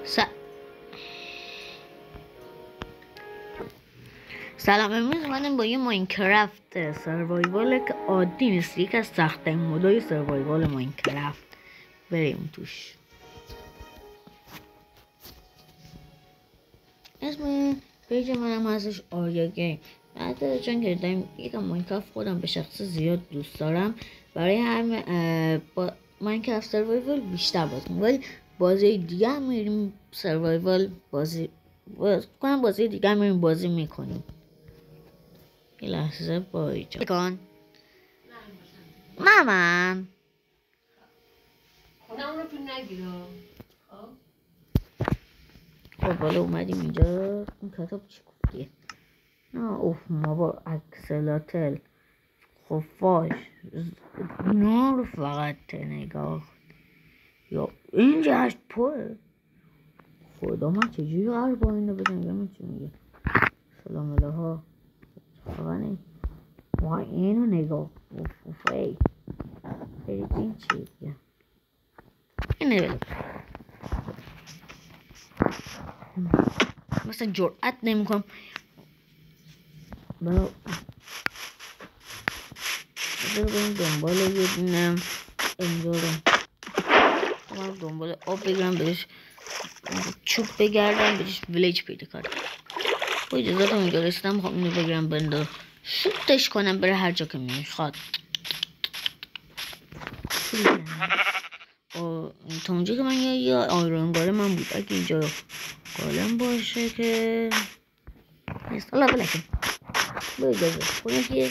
س... سلام. امروز اومدم با یه ماینکرافت سروایوال که عادی نیست، یکی از سخت‌ترین مودای سروایوال ماینکرافت. بریم توش. اسم پیج منم هستش آریا گیم. حتی چون که داریم یکم ماینکرافت خودم به شخص زیاد دوست دارم، برای هم با ماینکرافت سروایوال بیشتر بازی می‌کنم، ولی بازی دیگه هم میریم سروایوال بازی دیگه هم میریم بازی میکنیم. یه لحظه بایجا کن مامان خونه اونو تو نگیرم. خب بالا اومدیم اینجا. این کتاب چی گفتیه؟ نه اوف، ما با اکسلاتل خفاش اینا رو فقط نگاه. یا اینجا هشت پره. خدا من چجوری قرار با اینو بزنم؟ من چی میگه؟ سلام علیه ها خواهنه ما اینو نگاه. اوف اوف ای این چی دیگه؟ اینه مثلا جرأت نمیکنم برو بریم دنبال یه دونم اینجا رو من دنبال آب بگیرم، بهش چوب بگردم، بهش ویلیج پیدا کنم. با اجازت هم اینجا رسیدم، میخوام اینو بگیرم بندازم شوتش کنم بره هر جا که میخواد. تا اونجا که من یه آیرون من بود، اگه اینجا گالم باشه که نیست. حالا بلکن با اجازه خونه که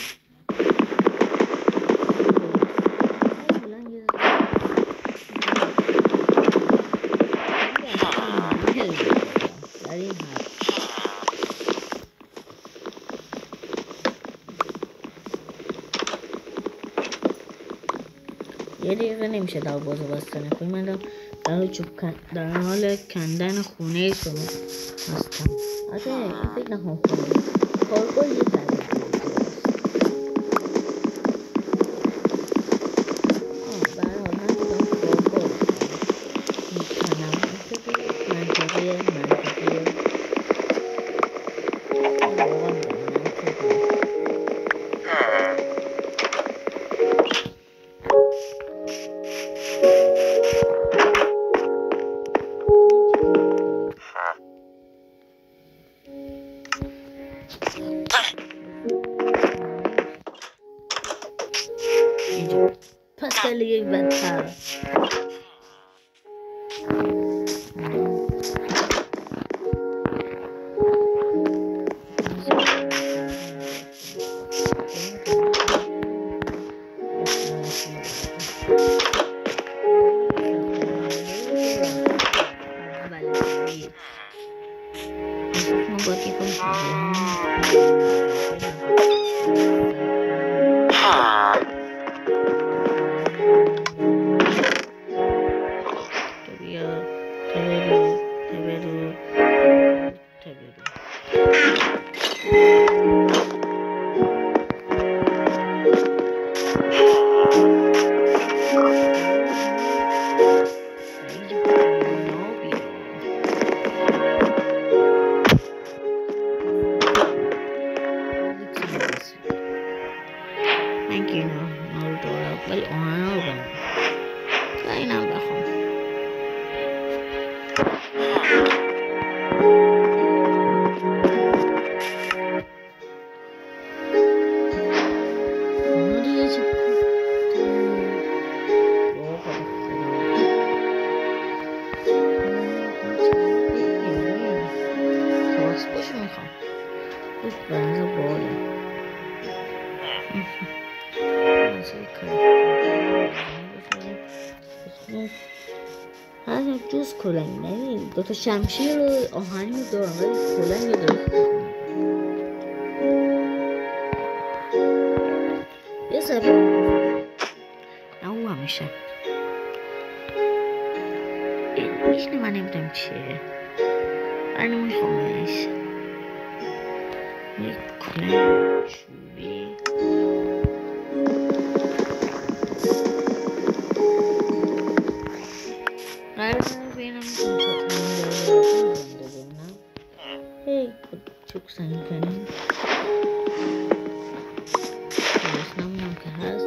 یه دقیقه نمیشه دروازه بستن کنیم. من در حال کندن خونه شما هستم. حتی این فکر نکنم خونه کارگاه یه تغییر برحال من دارم کارگاه میکنم. منطقه پس خیلی یک بدتر ولی آهنه رو برم و اینم بخوام. دیگه چه پاسپوش میخوام. اوف برنزه باله هر جز کلنگ نمید دوتا شمشیر رو آهنی رو دارم ولی کلنگ رو دارم. یه سفر نه او همیشه این من نمیدونم چیه من نمیخوامش. یک کلنگ چوبی قرار بینم سوکسن کنیم نمیدونم که هست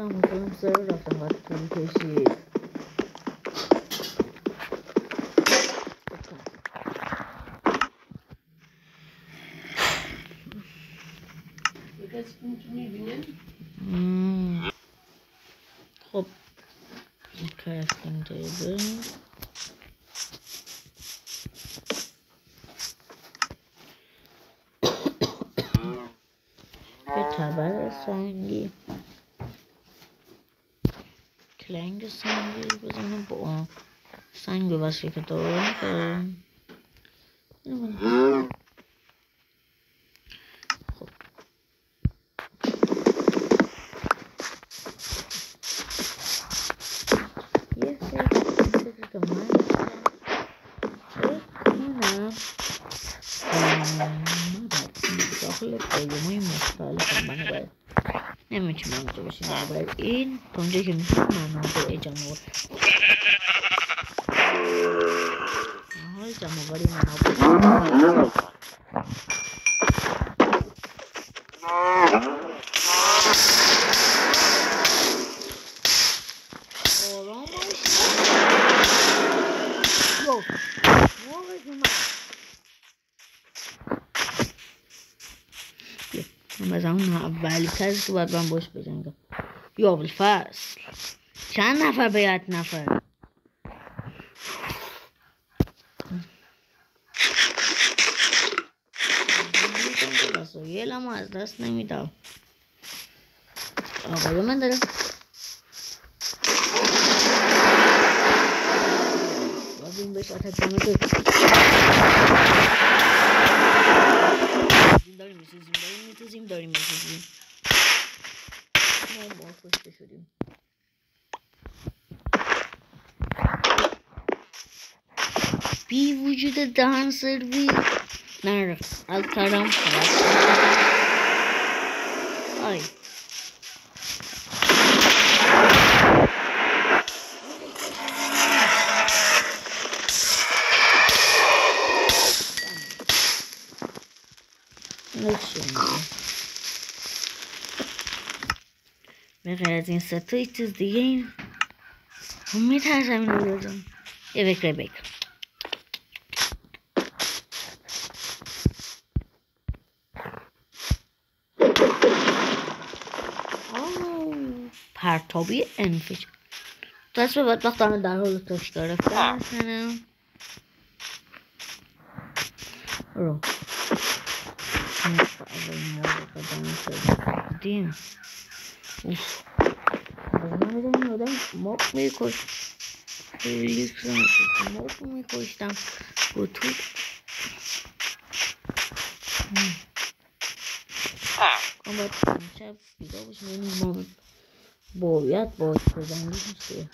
خودم سر رفتم وقت طول کشید خب crafting table به تبر سنگی کلنگ سنگی بزنم با اون سنگ ببسته که دارم که خب یه فکر که من داخل قایمای مختلف من باید نمیتونم اونجا باشیم باید این تا اونجا که میتونم منابع جمع جمع‌آوری منابع مثلا اون اولی کسی که باید من باش بجنگم یا بالفصل چند نفر به 1 نفر وسایلم از دست نمیدم آقای من داره بابین بهش آتک کنه تو داریم میسازیم ما کشته شدیم بی وجود دهن سرویس نرفت از کارم آی به غیر از این ستایی چیز دیگه این میترسم این رو بزن یه فکر بکن پرتابی انفش دست به بدبخت همه در حال تاش گرفتن رو اولین مورد قدم سردیم اوف من بدم این آدم ماب میکش خیلی سنگی ماب میکشتم با تو کام باید شب بیدا باشم این ماب باید باید بزنگی میشه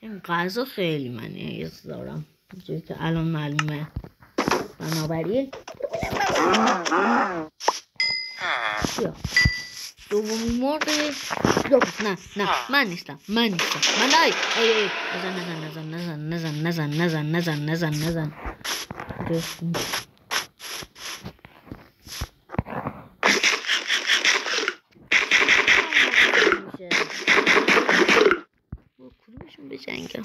این غذا خیلی من نیاز دارم جوری که الان معلومه بنابراین بیا دومین مرغ نه من نیستم من نزن کدومشون بجنگم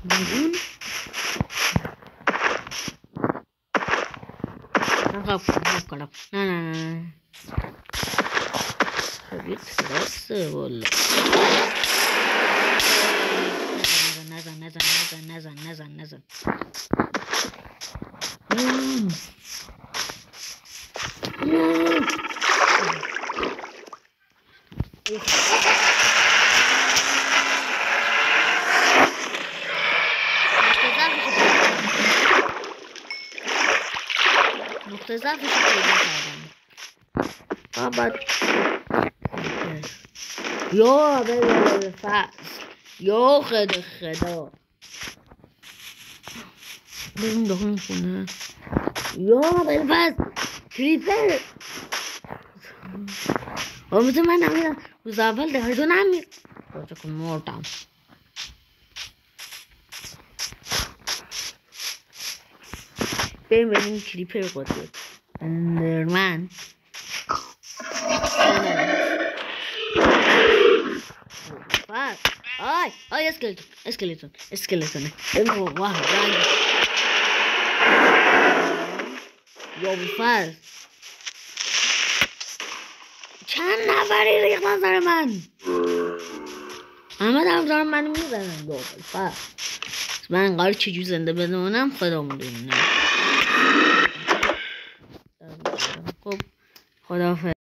بیرون کنم نه خیلی ترسه والا نزن نقطه ضعفش رو پیدا کردم بعد یا به فصل یا خدا بریم داخل خونه یا به فصل کریپر آمده من نمیدم روز اول دهردو نمیر باید که مردم بریم بریم کریپر قدرت اندرمن آی اسکلتونه واه رنگ یا بفرد چند نفری ریختن سر من همه دارم منو میزنن یا بفرد من قرار چجور زنده بمونم خدا میدونه خب خداحافظ